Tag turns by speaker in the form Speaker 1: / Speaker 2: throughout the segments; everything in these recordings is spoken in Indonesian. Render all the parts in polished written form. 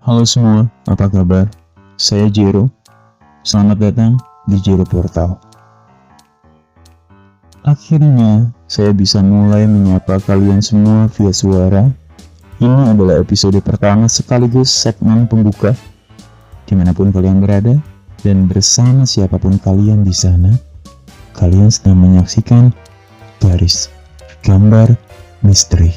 Speaker 1: Halo semua, apa kabar? Saya Jero. Selamat datang di Jero Portal. Akhirnya, saya bisa mulai menyapa kalian semua via suara. Ini adalah episode pertama sekaligus segmen pembuka. Dimanapun kalian berada, dan bersama siapapun kalian di sana, kalian sedang menyaksikan Garis Gambar Misteri.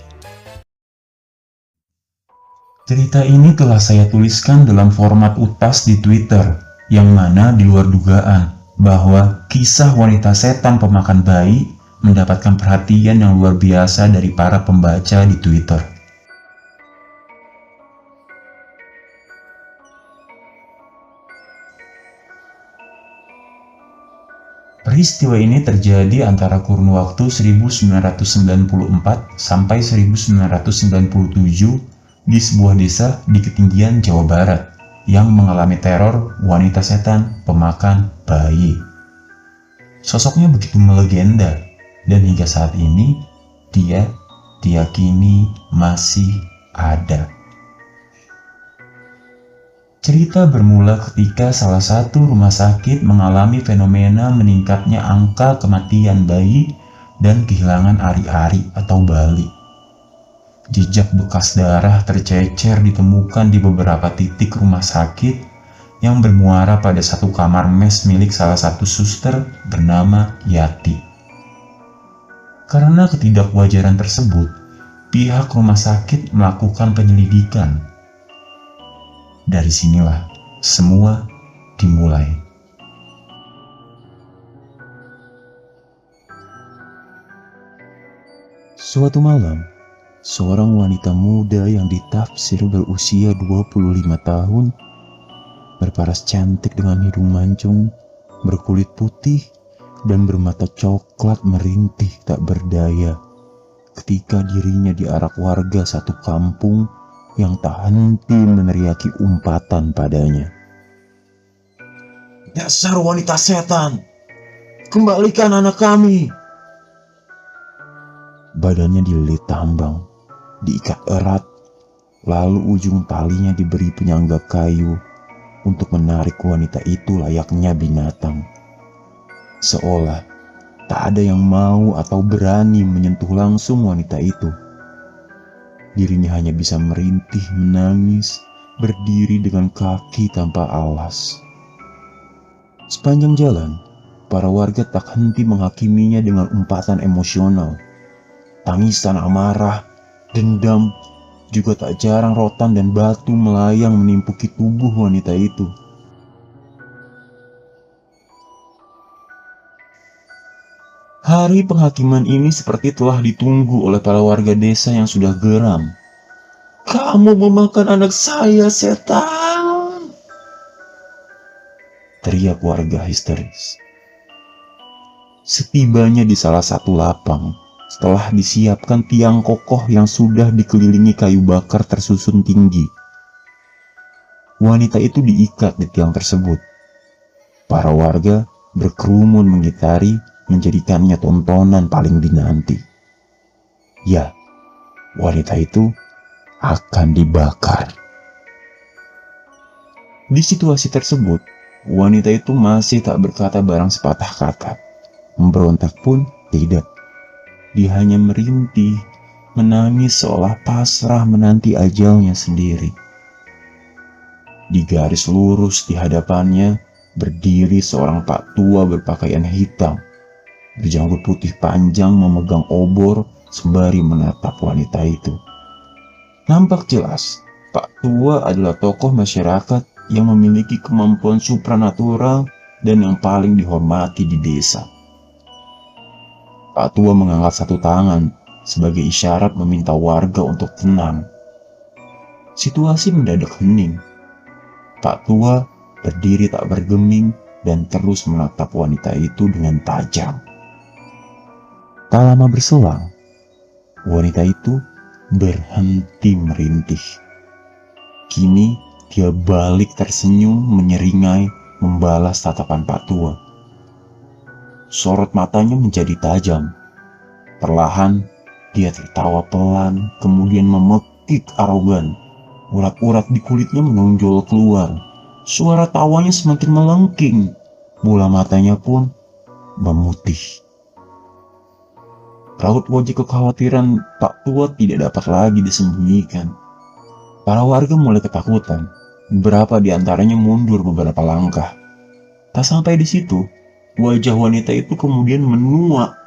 Speaker 1: Cerita ini telah saya tuliskan dalam format utas di Twitter, yang mana di luar dugaan bahwa kisah wanita setan pemakan bayi mendapatkan perhatian yang luar biasa dari para pembaca di Twitter. Peristiwa ini terjadi antara kurun waktu 1994 sampai 1997 di sebuah desa di ketinggian Jawa Barat yang mengalami teror wanita setan pemakan bayi. Sosoknya begitu melegenda dan hingga saat ini dia diyakini masih ada. Cerita bermula ketika salah satu rumah sakit mengalami fenomena meningkatnya angka kematian bayi dan kehilangan ari-ari atau bali. Jejak bekas darah tercecer ditemukan di beberapa titik rumah sakit yang bermuara pada satu kamar mes milik salah satu suster bernama Yati. Karena ketidakwajaran tersebut, pihak rumah sakit melakukan penyelidikan. Dari sinilah semua dimulai. Suatu malam, seorang wanita muda yang ditafsir berusia 25 tahun, berparas cantik dengan hidung mancung, berkulit putih, dan bermata coklat merintih tak berdaya ketika dirinya diarak warga satu kampung yang tak henti meneriaki umpatan padanya. "Dasar wanita setan! Kembalikan anak kami!" Badannya dililit tambang, diikat erat, lalu ujung talinya diberi penyangga kayu untuk menarik wanita itu layaknya binatang. Seolah tak ada yang mau atau berani menyentuh langsung wanita itu. Dirinya hanya bisa merintih menangis, berdiri dengan kaki tanpa alas. Sepanjang jalan, para warga tak henti menghakiminya dengan umpatan emosional. Tangisan amarah, dendam, juga tak jarang rotan dan batu melayang menimpuki tubuh wanita itu. Hari penghakiman ini seperti telah ditunggu oleh para warga desa yang sudah geram. "Kamu memakan anak saya, setan!" teriak warga histeris. Setibanya di salah satu lapang, setelah disiapkan tiang kokoh yang sudah dikelilingi kayu bakar tersusun tinggi, wanita itu diikat di tiang tersebut. Para warga berkerumun mengitari, menjadikannya tontonan paling dinanti. Ya, wanita itu akan dibakar. Di situasi tersebut, wanita itu masih tak berkata barang sepatah kata. Memberontak pun tidak. Dia hanya merintih, menangis seolah pasrah menanti ajalnya sendiri. Di garis lurus di hadapannya berdiri seorang pak tua berpakaian hitam, berjanggut putih panjang memegang obor sembari menatap wanita itu. Nampak jelas, Pak Tua adalah tokoh masyarakat yang memiliki kemampuan supranatural dan yang paling dihormati di desa. Pak Tua mengangkat satu tangan sebagai isyarat meminta warga untuk tenang. Situasi mendadak hening. Pak tua berdiri tak bergeming dan terus menatap wanita itu dengan tajam. Tak lama berselang, wanita itu berhenti merintih. Kini dia balik tersenyum menyeringai membalas tatapan Pak tua. Sorot matanya menjadi tajam. Perlahan dia tertawa pelan, kemudian memekik arogan. Urat-urat di kulitnya menonjol keluar. Suara tawanya semakin melengking. Bola matanya pun memutih. Raut wajah kekhawatiran Pak tua tidak dapat lagi disembunyikan. Para warga mulai ketakutan. Beberapa di antaranya mundur beberapa langkah. Tak sampai di situ, wajah wanita itu kemudian menua.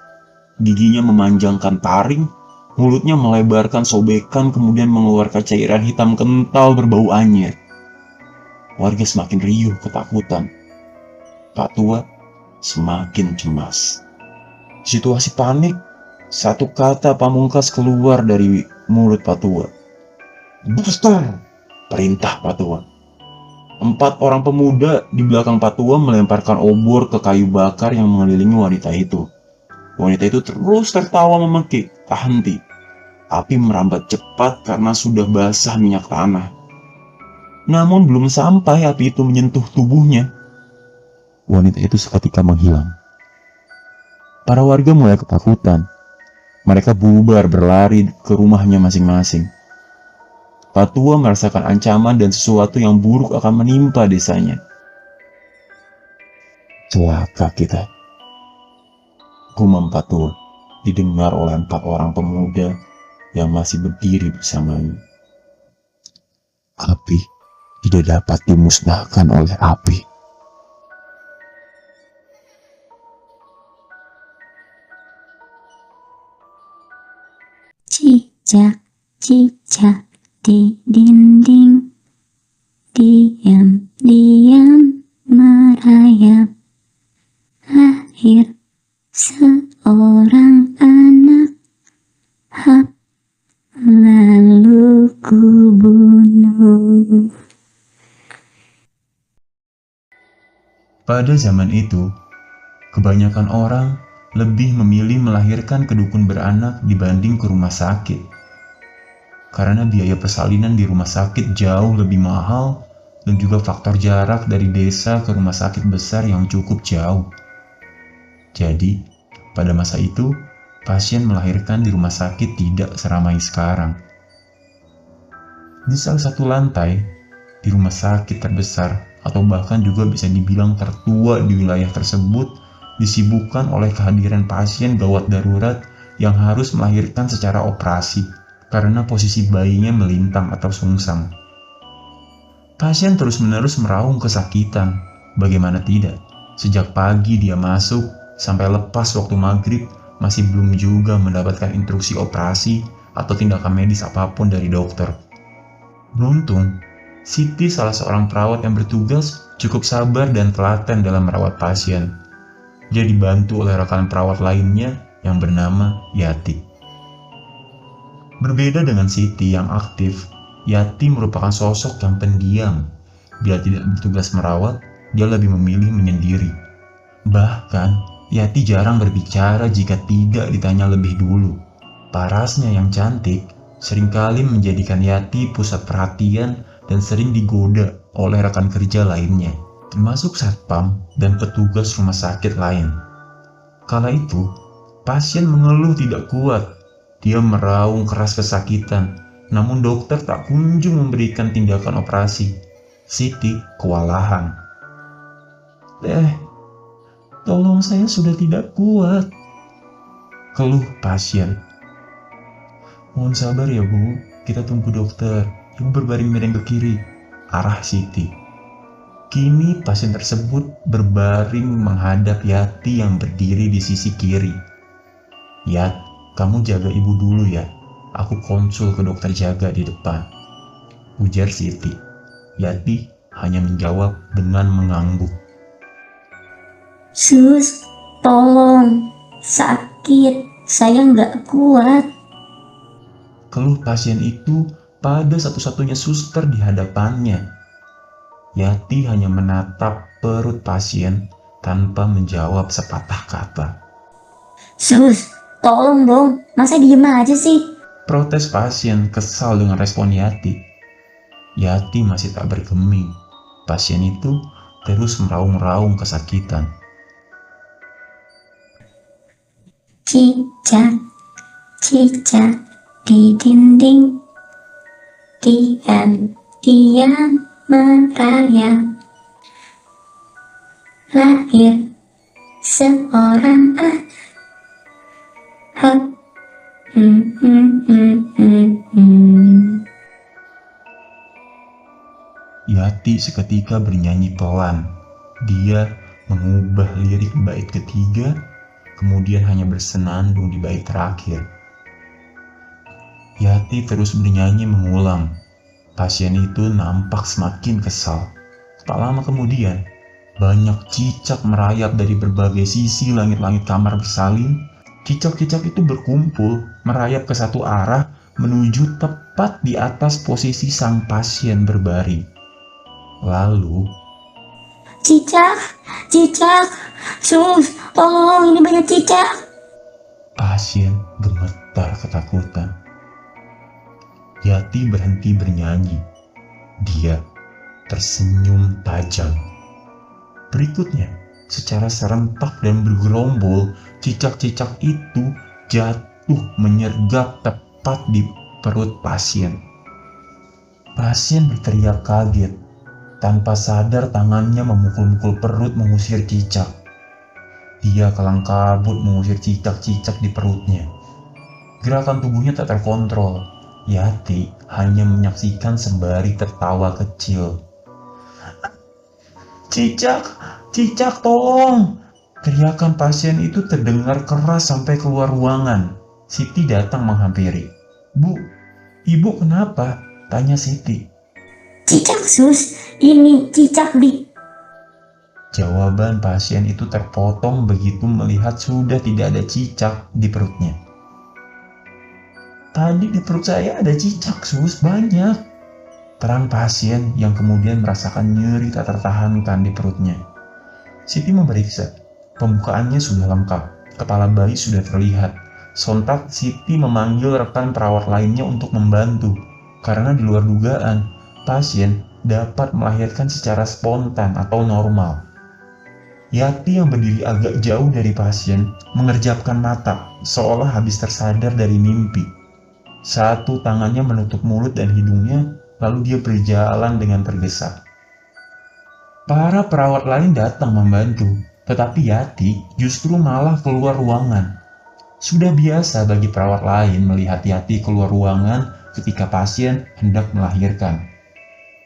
Speaker 1: Giginya memanjangkan taring, mulutnya melebarkan sobekan, kemudian mengeluarkan cairan hitam kental berbau anyir. Warga semakin riuh ketakutan. Pak tua semakin cemas. Situasi panik, satu kata pamungkas keluar dari mulut Pak tua. "Buster!" perintah Pak tua. 4 orang pemuda di belakang Pak tua melemparkan obor ke kayu bakar yang mengelilingi wanita itu. Wanita itu terus tertawa memekik, tak henti. Api merambat cepat karena sudah basah minyak tanah. Namun belum sampai api itu menyentuh tubuhnya, wanita itu seketika menghilang. Para warga mulai ketakutan. Mereka bubar berlari ke rumahnya masing-masing. Pak tua merasakan ancaman dan sesuatu yang buruk akan menimpa desanya. "Celaka kita," gumam Pak tua, didengar oleh 4 orang pemuda yang masih berdiri bersamanya. "Api tidak dapat dimusnahkan oleh api."
Speaker 2: Cicak-cicak di dinding, diam-diam merayap. Lahir seorang anak, hap, lalu ku bunuh.
Speaker 1: Pada zaman itu, kebanyakan orang lebih memilih melahirkan ke dukun beranak dibanding ke rumah sakit. Karena biaya persalinan di rumah sakit jauh lebih mahal dan juga faktor jarak dari desa ke rumah sakit besar yang cukup jauh. Jadi, pada masa itu, pasien melahirkan di rumah sakit tidak seramai sekarang. Di salah satu lantai, di rumah sakit terbesar atau bahkan juga bisa dibilang tertua di wilayah tersebut, disibukkan oleh kehadiran pasien gawat darurat yang harus melahirkan secara operasi karena posisi bayinya melintang atau sungsang. Pasien terus-menerus meraung kesakitan. Bagaimana tidak? Sejak pagi dia masuk sampai lepas waktu maghrib masih belum juga mendapatkan instruksi operasi atau tindakan medis apapun dari dokter. Beruntung, Siti, salah seorang perawat yang bertugas, cukup sabar dan telaten dalam merawat pasien. Dia dibantu oleh rekan perawat lainnya yang bernama Yati. Berbeda dengan Siti yang aktif, Yati merupakan sosok yang pendiam. Bila tidak bertugas merawat, dia lebih memilih menyendiri. Bahkan, Yati jarang berbicara jika tidak ditanya lebih dulu. Parasnya yang cantik seringkali menjadikan Yati pusat perhatian dan sering digoda oleh rekan kerja lainnya, termasuk satpam dan petugas rumah sakit lain. Kala itu, pasien mengeluh tidak kuat. Dia meraung keras kesakitan, namun dokter tak kunjung memberikan tindakan operasi. Siti kewalahan. Tolong, saya sudah tidak kuat," keluh pasien. "Mohon sabar ya Bu, kita tunggu dokter. Ibu berbaring miring ke kiri," arah Siti. Kini pasien tersebut berbaring menghadap Yati yang berdiri di sisi kiri. "Yat, kamu jaga ibu dulu ya. Aku konsul ke dokter jaga di depan," ujar Siti. Yati hanya menjawab dengan mengangguk.
Speaker 2: "Sus, tolong, sakit, saya nggak kuat,"
Speaker 1: Keluh pasien itu pada satu-satunya suster di hadapannya. Yati hanya menatap perut pasien tanpa menjawab sepatah kata.
Speaker 2: Sus, tolong dong, masa diem aja sih?
Speaker 1: Protes pasien kesal dengan respon Yati. Yati masih tak bergeming. Pasien itu terus meraung-raung kesakitan.
Speaker 2: Cicak, cicak di dinding, diam-diam merayap. Lahir seorang anak.
Speaker 1: Yati seketika bernyanyi pelan. Dia mengubah lirik bait ketiga, kemudian hanya bersenandung di bait terakhir. Yati terus bernyanyi mengulang. Pasien itu nampak semakin kesal. Tak lama kemudian, banyak cicak merayap dari berbagai sisi langit-langit kamar bersalin. Cicak-cicak itu berkumpul, merayap ke satu arah, menuju tepat di atas posisi sang pasien berbaring. Lalu,
Speaker 2: Cicak, cicak, sus, tolong, ini banyak cicak.
Speaker 1: pasien gemetar ketakutan. Yati berhenti bernyanyi. Dia tersenyum tajam. Berikutnya, secara serentak dan bergerombol, cicak-cicak itu jatuh menyergap tepat di perut pasien. Pasien berteriak kaget. Tanpa sadar tangannya memukul-mukul perut mengusir cicak. Dia kelang kabut mengusir cicak-cicak di perutnya. Gerakan tubuhnya tak terkontrol. Yati hanya menyaksikan sembari tertawa kecil. Cicak, cicak tolong! Teriakan pasien itu terdengar keras sampai keluar ruangan. Siti datang menghampiri. Bu, ibu kenapa? Tanya Siti.
Speaker 2: Cicak sus, ini cicak di...
Speaker 1: Jawaban pasien itu terpotong begitu melihat sudah tidak ada cicak di perutnya. Tadi di perut saya ada cicak sus, banyak. Terang pasien yang kemudian merasakan nyeri tak tertahankan di perutnya. Siti memeriksa. Pembukaannya sudah lengkap. Kepala bayi sudah terlihat. Sontak Siti memanggil rekan perawat lainnya untuk membantu. Karena di luar dugaan, pasien dapat melahirkan secara spontan atau normal. Yati yang berdiri agak jauh dari pasien mengerjapkan mata seolah habis tersadar dari mimpi. Satu tangannya menutup mulut dan hidungnya, lalu dia berjalan dengan tergesa. Para perawat lain datang membantu, tetapi Yati justru malah keluar ruangan. Sudah biasa bagi perawat lain melihat Yati keluar ruangan ketika pasien hendak melahirkan.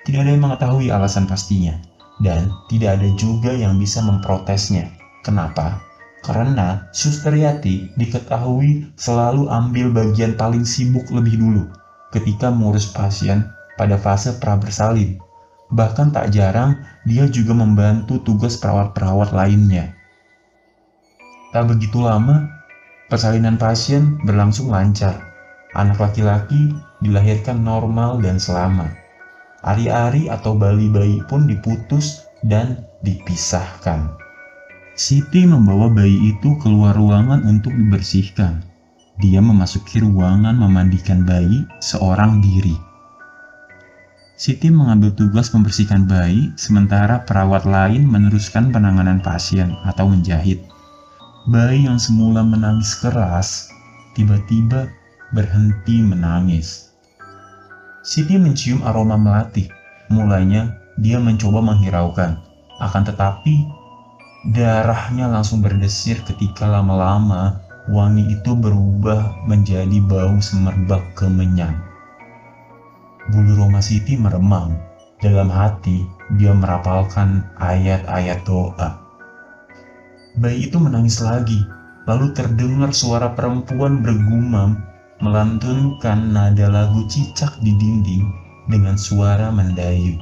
Speaker 1: Tidak ada yang mengetahui alasan pastinya, dan tidak ada juga yang bisa memprotesnya. Kenapa? Karena Suster Yati diketahui selalu ambil bagian paling sibuk lebih dulu ketika mengurus pasien pada fase prabersalin. Bahkan tak jarang dia juga membantu tugas perawat-perawat lainnya. Tak begitu lama, persalinan pasien berlangsung lancar. Anak laki-laki dilahirkan normal dan selamat. Ari-ari atau bali bayi pun diputus dan dipisahkan. Siti membawa bayi itu keluar ruangan untuk dibersihkan. Dia memasuki ruangan memandikan bayi seorang diri. Siti mengambil tugas membersihkan bayi, sementara perawat lain meneruskan penanganan pasien atau menjahit. Bayi yang semula menangis keras, tiba-tiba berhenti menangis. Siti mencium aroma melati. Mulanya dia mencoba menghiraukan, akan tetapi darahnya langsung berdesir ketika lama-lama wangi itu berubah menjadi bau semerbak kemenyan. Bulu roma Siti meremang. Dalam hati dia merapalkan ayat-ayat doa. Bayi itu menangis lagi, lalu terdengar suara perempuan bergumam melantunkan nada lagu Cicak di Dinding dengan suara mendayu.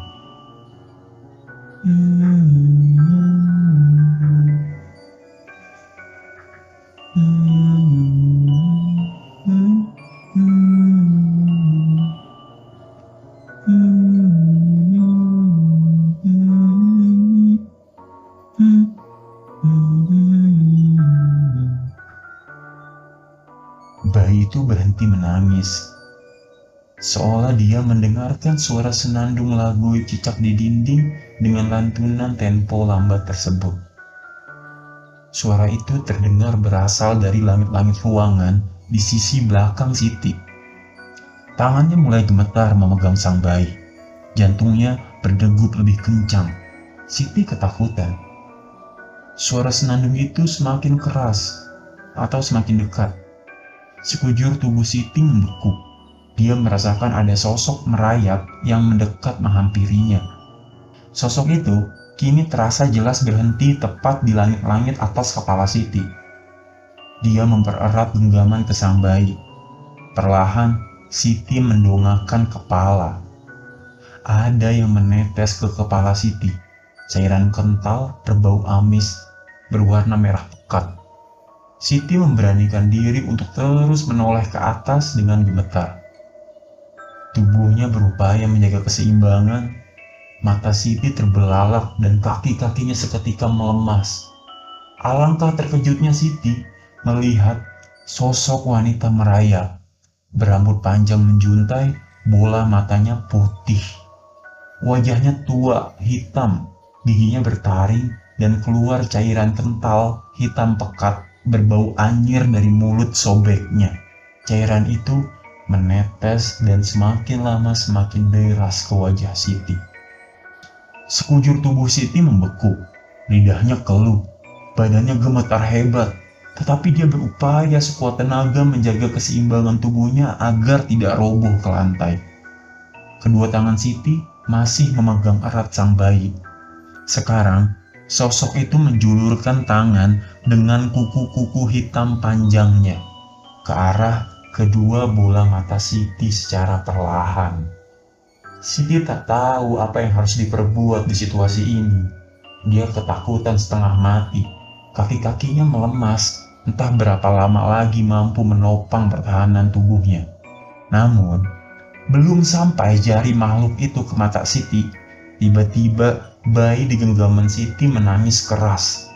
Speaker 1: menangis. Seolah dia mendengarkan suara senandung lagu cicak di dinding dengan lantunan tempo lambat tersebut. Suara itu terdengar berasal dari langit-langit ruangan di sisi belakang Siti. Tangannya mulai gemetar memegang sang bayi. Jantungnya berdegup lebih kencang. Siti ketakutan. Suara senandung itu semakin keras atau semakin dekat. Sekujur tubuh Siti membeku. Dia merasakan ada sosok merayap yang mendekat menghampirinya. Sosok itu kini terasa jelas berhenti tepat di langit-langit atas kepala Siti. Dia mempererat genggaman ke sang bayi. Perlahan, Siti mendongakkan kepala. Ada yang menetes ke kepala Siti. Cairan kental berbau amis, berwarna merah pekat. Siti memberanikan diri untuk terus menoleh ke atas dengan gemetar. Tubuhnya berupaya menjaga keseimbangan. Mata Siti terbelalak dan kaki-kakinya seketika melemas. Alangkah terkejutnya Siti melihat sosok wanita merayap. Berambut panjang menjuntai, bola matanya putih. Wajahnya tua, hitam, giginya bertaring dan keluar cairan kental hitam pekat berbau anyir dari mulut sobeknya. Cairan itu menetes dan semakin lama semakin deras ke wajah Siti. Sekujur tubuh Siti membeku, lidahnya keluh, badannya gemetar hebat, tetapi dia berupaya sekuat tenaga menjaga keseimbangan tubuhnya agar tidak roboh ke lantai. Kedua tangan Siti masih memegang erat sang bayi. Sekarang, sosok itu menjulurkan tangan dengan kuku-kuku hitam panjangnya ke arah kedua bola mata Siti secara perlahan. Siti tak tahu apa yang harus diperbuat di situasi ini. Dia ketakutan setengah mati. Kaki-kakinya melemas, entah berapa lama lagi mampu menopang pertahanan tubuhnya. Namun, belum sampai jari makhluk itu ke mata Siti, tiba-tiba bayi di genggaman Siti menangis keras.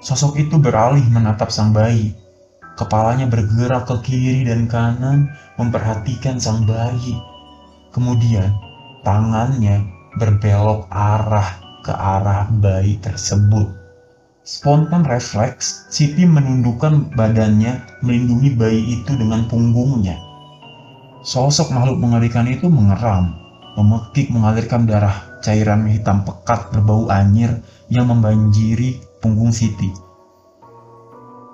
Speaker 1: Sosok itu beralih menatap sang bayi. Kepalanya bergerak ke kiri dan kanan memperhatikan sang bayi. Kemudian tangannya berbelok arah ke arah bayi tersebut. Spontan refleks, Siti menundukkan badannya melindungi bayi itu dengan punggungnya. Sosok makhluk mengerikan itu mengeram, memekik mengalirkan darah cairan hitam pekat berbau anyir yang membanjiri punggung Siti.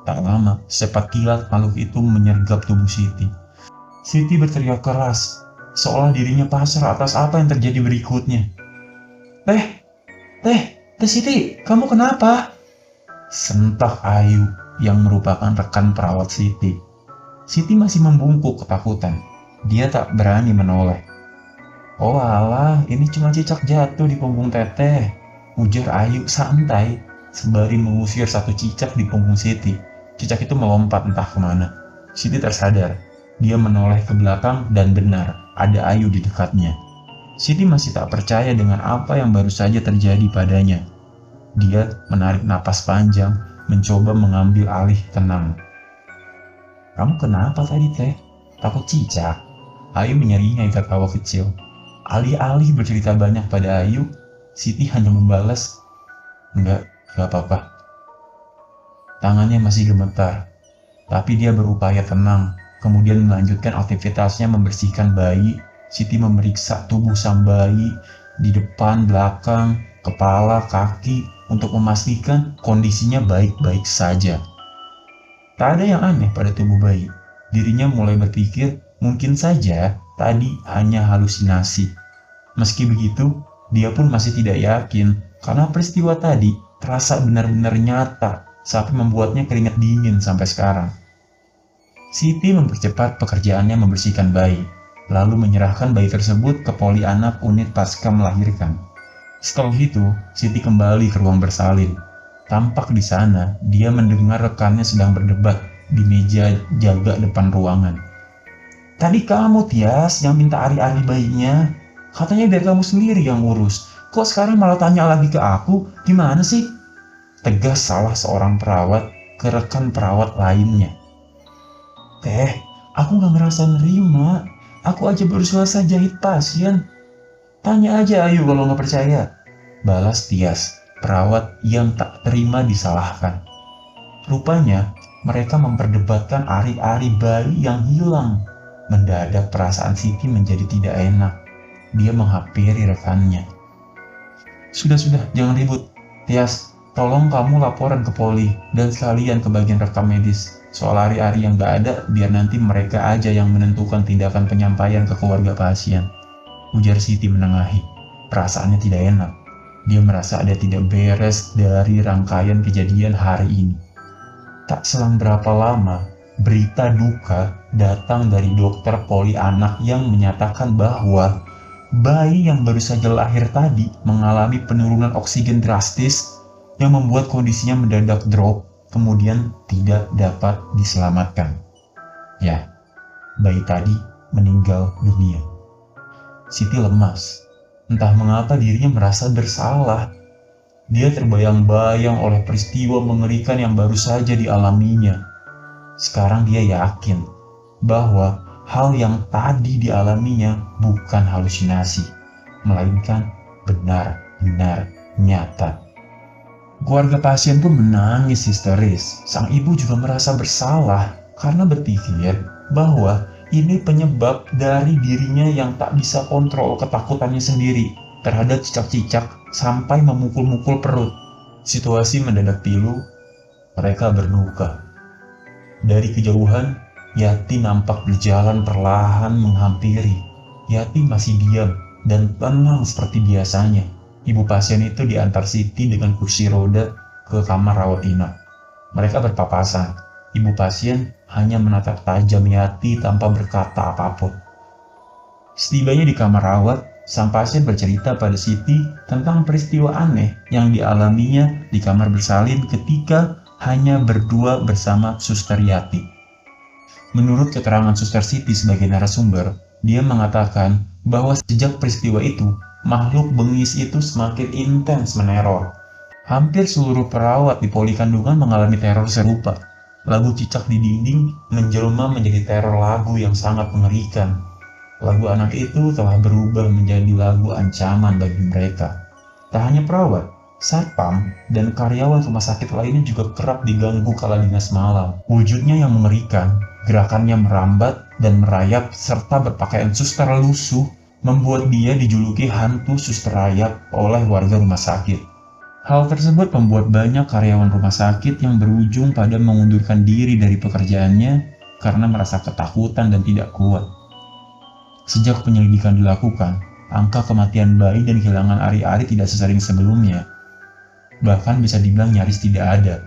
Speaker 1: Tak lama, secepat kilat makhluk itu menyergap tubuh Siti. Siti berteriak keras, seolah dirinya pasrah atas apa yang terjadi berikutnya. Teh Siti, kamu kenapa? Sentak Ayu yang merupakan rekan perawat Siti. Siti masih membungkuk ketakutan. Dia tak berani menoleh. Oh alah, ini cuma cicak jatuh di punggung teteh, ujar Ayu santai sembari mengusir satu cicak di punggung Siti. Cicak itu melompat entah kemana. Siti tersadar. Dia menoleh ke belakang dan benar, ada Ayu di dekatnya. Siti masih tak percaya dengan apa yang baru saja terjadi padanya. Dia menarik napas panjang, mencoba mengambil alih tenang. Kamu kenapa tadi teh? Takut cicak? Ayu menyeringai tertawa kecil. Alih-alih bercerita banyak pada Ayu, Siti hanya membalas, Enggak apa-apa. Tangannya masih gemetar, tapi dia berupaya tenang, kemudian melanjutkan aktivitasnya membersihkan bayi. Siti memeriksa tubuh sang bayi di depan, belakang, kepala, kaki untuk memastikan kondisinya baik-baik saja. Tak ada yang aneh pada tubuh bayi. Dirinya mulai berpikir mungkin saja tadi hanya halusinasi. Meski begitu, dia pun masih tidak yakin karena peristiwa tadi terasa benar-benar nyata sampai membuatnya keringat dingin sampai sekarang. Siti mempercepat pekerjaannya membersihkan bayi, lalu menyerahkan bayi tersebut ke poli anak unit pasca melahirkan. Setelah itu, Siti kembali ke ruang bersalin. Tampak di sana, dia mendengar rekannya sedang berdebat di meja jaga depan ruangan. Tadi kamu Tias yang minta ari-ari bayinya. Katanya biar kamu sendiri yang urus. Kok sekarang malah tanya lagi ke aku? Gimana sih? Tegas salah seorang perawat ke rekan perawat lainnya. Teh, Aku gak ngerasa nerima. Aku aja baru selesai jahit pasien. Tanya aja Ayu kalau gak percaya. Balas Tias, perawat yang tak terima disalahkan. Rupanya mereka memperdebatkan ari-ari bayi yang hilang. Mendadak perasaan Siti menjadi tidak enak. Dia menghampiri rekannya. Sudah, jangan ribut. Tias, tolong kamu laporan ke poli dan sekalian ke bagian rekam medis. Soal ari-ari yang gak ada, biar nanti mereka aja yang menentukan tindakan penyampaian ke keluarga pasien. Ujar Siti menengahi. Perasaannya tidak enak. Dia merasa ada tidak beres dari rangkaian kejadian hari ini. Tak selang berapa lama, berita duka datang dari dokter poli anak yang menyatakan bahwa bayi yang baru saja lahir tadi mengalami penurunan oksigen drastis yang membuat kondisinya mendadak drop, kemudian tidak dapat diselamatkan. Ya, bayi tadi meninggal dunia. Siti lemas. Entah mengapa dirinya merasa bersalah. Dia terbayang-bayang oleh peristiwa mengerikan yang baru saja dialaminya. Sekarang dia yakin bahwa hal yang tadi dialaminya bukan halusinasi, melainkan benar-benar nyata. Keluarga pasien pun menangis histeris. Sang ibu juga merasa bersalah karena berpikir bahwa ini penyebab dari dirinya yang tak bisa kontrol ketakutannya sendiri terhadap cicak-cicak sampai memukul-mukul perut. Situasi mendadak pilu, mereka berduka. Dari kejauhan, Yati nampak berjalan perlahan menghampiri. Yati masih diam dan tenang seperti biasanya. Ibu pasien itu diantar Siti dengan kursi roda ke kamar rawat inap. Mereka berpapasan. Ibu pasien hanya menatap tajam Yati tanpa berkata apapun. Setibanya di kamar rawat, sang pasien bercerita pada Siti tentang peristiwa aneh yang dialaminya di kamar bersalin ketika hanya berdua bersama Suster Yati. Menurut keterangan Suster Siti sebagai narasumber, dia mengatakan bahwa sejak peristiwa itu, makhluk bengis itu semakin intens meneror. Hampir seluruh perawat di poli kandungan mengalami teror serupa. Lagu cicak di dinding menjelma menjadi teror lagu yang sangat mengerikan. Lagu anak itu telah berubah menjadi lagu ancaman bagi mereka. Tak hanya perawat, satpam, dan karyawan rumah sakit lainnya juga kerap diganggu kala dinas malam. Wujudnya yang mengerikan, gerakannya merambat dan merayap serta berpakaian suster lusuh membuat dia dijuluki hantu suster rayap oleh warga rumah sakit. Hal tersebut membuat banyak karyawan rumah sakit yang berujung pada mengundurkan diri dari pekerjaannya karena merasa ketakutan dan tidak kuat. Sejak penyelidikan dilakukan, angka kematian bayi dan kehilangan ari-ari tidak sesering sebelumnya. Bahkan bisa dibilang nyaris tidak ada.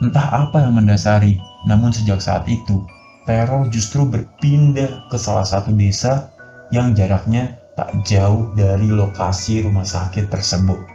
Speaker 1: Entah apa yang mendasari, namun sejak saat itu, teror justru berpindah ke salah satu desa yang jaraknya tak jauh dari lokasi rumah sakit tersebut.